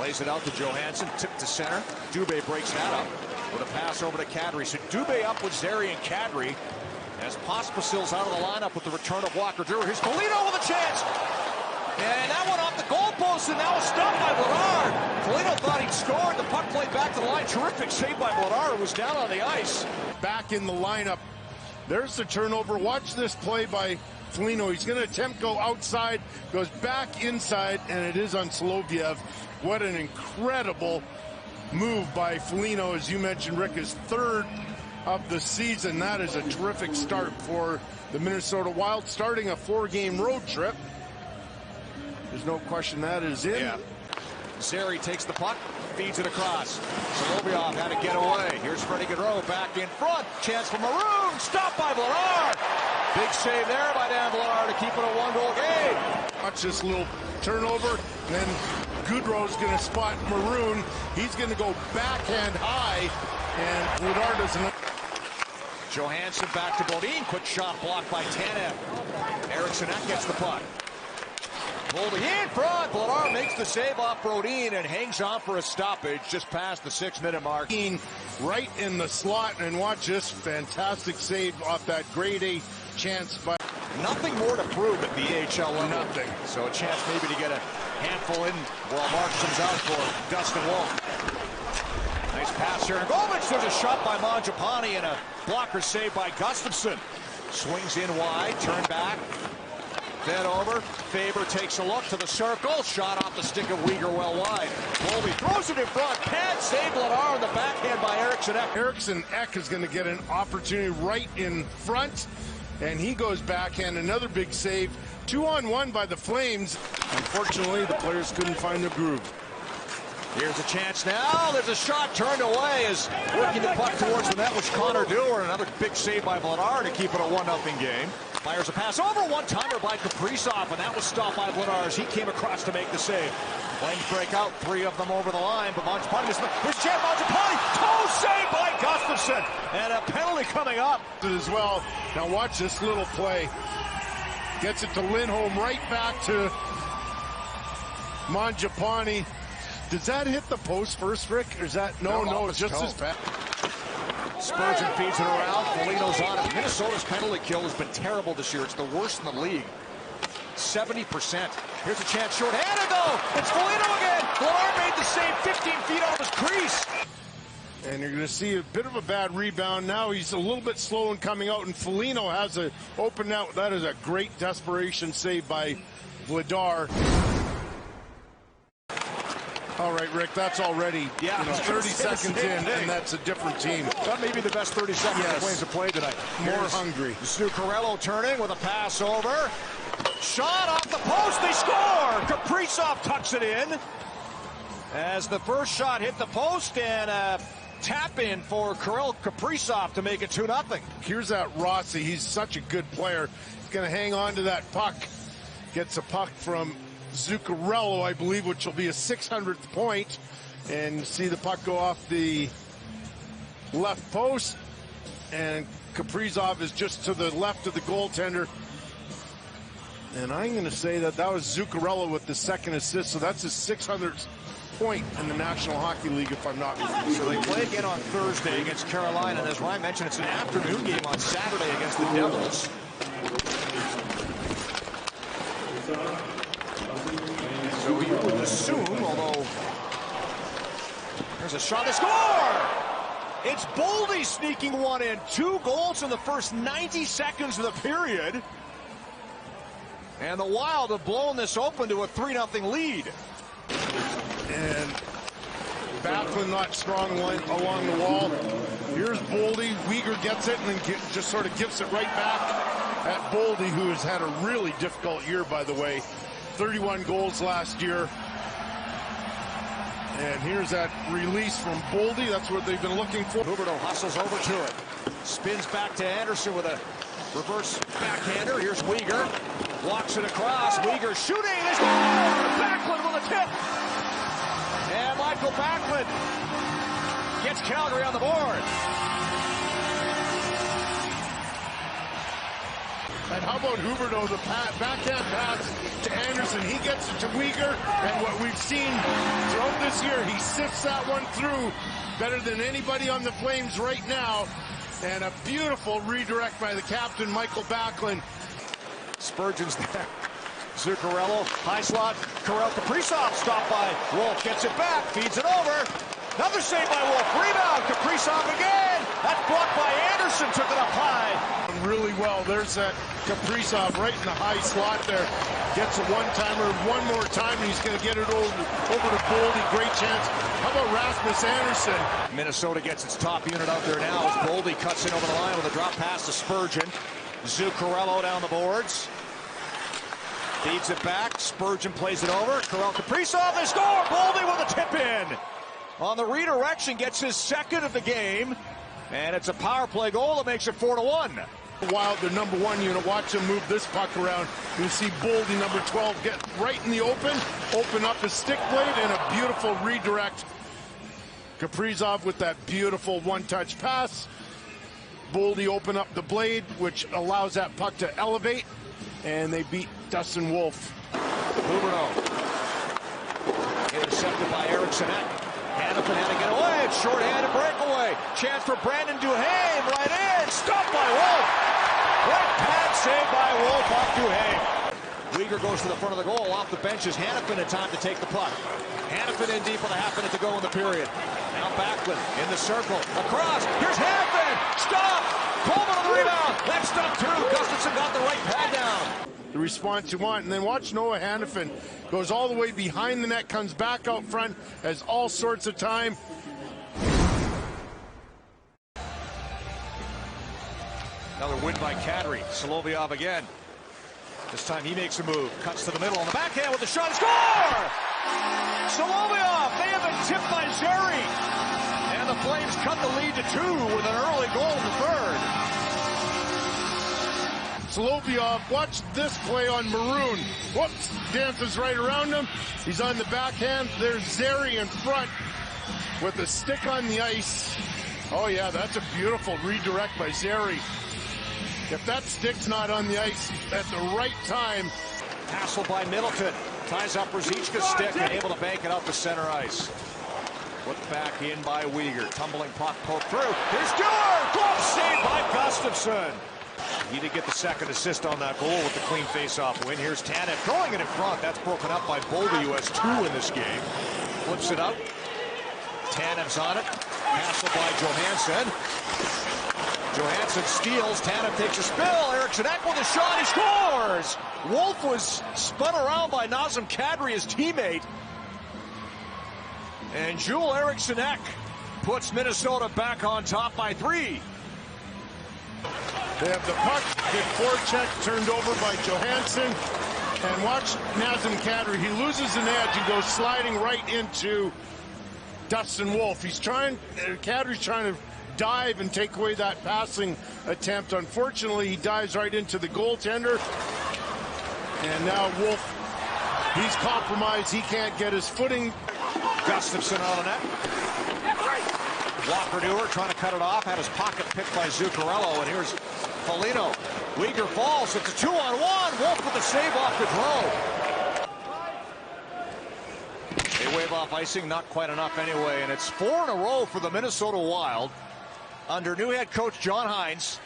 Plays it out to Johansson, tip to center. Dubé breaks that up with a pass over to Kadri. So Dubé up with Zary and Kadri as Pospisil's out of the lineup with the return of Walker Duehr. Here's Foligno with a chance. And that one off the goalpost, and now a stop by Vladar. Foligno thought he'd scored. The puck played back to the line. Terrific save by Vladar, who was down on the ice. Back in the lineup. There's the turnover. Watch this play by Foligno. He's going to attempt to go outside, goes back inside, and it is on Soloviev. What an incredible move by Foligno. As you mentioned, Rick, his third of the season. That is a terrific start for the Minnesota Wild, starting a 4-game road trip. There's no question that is in. Yeah. Zary takes the puck, feeds it across. Soloviev had to get away. Here's Freddie Gaudreau back in front. Chance for Maroon. Stopped by Vladar. Big save there by Dan Vladar to keep it a 1-goal game. Watch this little turnover. And then Gaudreau's going to spot Maroon. He's going to go backhand high. And Vladar doesn't. Johansson back to Bodin. Quick shot blocked by Tanev. Eriksson gets the puck. Holding in front. Vladar makes the save off Brodin and hangs on for a stoppage just past the 6-minute mark. Right in the slot, and watch this fantastic save off that grade A chance. But nothing more to prove at the AHL level. Nothing. So a chance maybe to get a handful in while Markstrom's out for Dustin Wolf. Nice pass here. Golovich, there's a shot by Mangiapane and a blocker save by Gustafsson. Swings in wide, turn back. Then over, Faber takes a look to the circle, shot off the stick of Weegar well wide. Colby throws it in front, pad save Vladar on the backhand by Eriksson Ek. Eriksson Ek is going to get an opportunity right in front, and he goes backhand, another big save. 2-on-1 by the Flames. Unfortunately, the players couldn't find the groove. Here's a chance now. There's a shot turned away as working the puck towards the net was Connor Dewar. Another big save by Vladar to keep it a 1-0 game. Fires a pass over, one-timer by Kaprizov, and that was stopped by Vladar as he came across to make the save. Flames break out, 3 of them over the line, but Mangiapane is there's chance. Mangiapane, toe save by Gustafsson, and a penalty coming up as well. Now watch this little play. Gets it to Lindholm, right back to Mangiapane. Does that hit the post first, Rick? Or is that no, it's just as fast. Spurgeon feeds it around. Foligno's on it. Minnesota's penalty kill has been terrible this year. It's the worst in the league. 70%. Here's a chance short-handed though. It's Foligno again. Vladar made the save 15 feet out of his crease. And you're going to see a bit of a bad rebound. Now he's a little bit slow in coming out, and Foligno has an open out. That is a great desperation save by Vladar. All right, Rick, that's already 30 seconds in, and that's a different team. That may be the best 30 seconds the Flames have played tonight. More hungry. Zuccarello turning with a pass over. Shot off the post, they score! Kaprizov tucks it in. As the first shot hit the post, and a tap in for Kirill Kaprizov to make it 2-0. Here's that Rossi. He's such a good player. He's going to hang on to that puck. Gets a puck from Zuccarello, I believe, which will be a 600th point. And see the puck go off the left post. And Kaprizov is just to the left of the goaltender. And I'm going to say that that was Zuccarello with the second assist. So that's his 600th point in the National Hockey League, if I'm not mistaken. So they play again on Thursday against Carolina. And as Ryan mentioned, it's an afternoon game on Saturday against the Devils. So you would assume, although there's a shot, they score! It's Boldy sneaking one in. 2 goals in the first 90 seconds of the period. And the Wild have blown this open to a 3-0 lead. And Backlund not strong along the wall. Here's Boldy. Weegar gets it and then just sort of gives it right back at Boldy, who has had a really difficult year, by the way. 31 goals last year. And here's that release from Boldy. That's what they've been looking for. Huberdeau hustles over to it. Spins back to Anderson with a reverse backhander. Here's Weegar. Walks it across. Weegar shooting. They score! Backlund with a tip. And Michael Backlund gets Calgary on the board. And how about Huberdeau, the backhand pass to Anderson. He gets it to Weegar, and what we've seen throughout this year, he sifts that one through better than anybody on the Flames right now. And a beautiful redirect by the captain, Michael Backlund. Spurgeon's there. Zuccarello, high slot. Kirill Kaprizov stopped by Wolf, gets it back, feeds it over. Another save by Wolf. Rebound. Kaprizov again. That's blocked by Anderson. Took it up high. Really well. There's that Kaprizov right in the high slot there. Gets a one-timer one more time, and he's going to get it over to Boldy. Great chance. How about Rasmus Anderson? Minnesota gets its top unit out there now as Boldy cuts in over the line with a drop pass to Spurgeon. Zuccarello down the boards. Feeds it back. Spurgeon plays it over. Kirill Kaprizov, they score! Boldy with a tip-in. On the redirection, gets his second of the game. And it's a power play goal that makes it 4-1. Wild, the number one unit. Watch him move this puck around. You see Boldy, number 12, get right in the open up his stick blade, and a beautiful redirect. Kaprizov with that beautiful one-touch pass. Boldy open up the blade, which allows that puck to elevate, and they beat Dustin Wolf. Huberdeau. Intercepted by Eriksson. Hanifin had to get away. It's short-handed breakaway. Chance for Brandon Duhaime. Right in. Stopped by Wolf. Right pad saved by Wolf off Duhaime. Weegar goes to the front of the goal. Off the bench is Hanifin in time to take the puck. Hanifin in deep with a half minute to go in the period. Now Backlund in the circle. Across. Here's Hanifin. Stop. Coleman on the rebound. That's stopped too. Gustafsson got the right pad down. The response you want, and then watch Noah Hanifin goes all the way behind the net, comes back out front, has all sorts of time. Another win by Kadri. Solovyov again. This time he makes a move, cuts to the middle on the backhand with the shot. Score! Solovyov may have been tipped by Zeri, and the Flames cut the lead to 2 with an early goal in the third. Solovyov, watch this play on Maroon. Whoops, dances right around him. He's on the backhand. There's Zeri in front with a stick on the ice. Oh yeah, that's a beautiful redirect by Zeri. If that stick's not on the ice at the right time. Hassle by Middleton. Ties up Ruzicka's stick and able to bank it out to center ice. Put back in by Weegar. Tumbling puck poked through. Here's Stewart! Glove saved by Gustafsson. He did get the second assist on that goal with the clean face-off win. Here's Tanev throwing it in front. That's broken up by Boldy, who has 2 in this game. Flips it out. Tanev's on it. Hassle by Johansson. Johansson steals. Tanev takes a spill. Eriksson Ek with a shot. He scores! Wolf was spun around by Nazem Kadri, his teammate. And Joel Eriksson Ek puts Minnesota back on top by 3. They have the puck, good forecheck, turned over by Johansson. And watch Nazem Kadri. He loses an edge and goes sliding right into Dustin Wolf. Kadri's trying to dive and take away that passing attempt. Unfortunately, he dives right into the goaltender. And now Wolf, he's compromised. He can't get his footing. Gustafsson on the net. Walker Duehr trying to cut it off, had his pocket picked by Zuccarello, and here's Foligno. Weegar falls, it's a 2-on-1. Wolf with the save off the throw. They wave off icing, not quite enough anyway, and it's 4 in a row for the Minnesota Wild under new head coach John Hynes.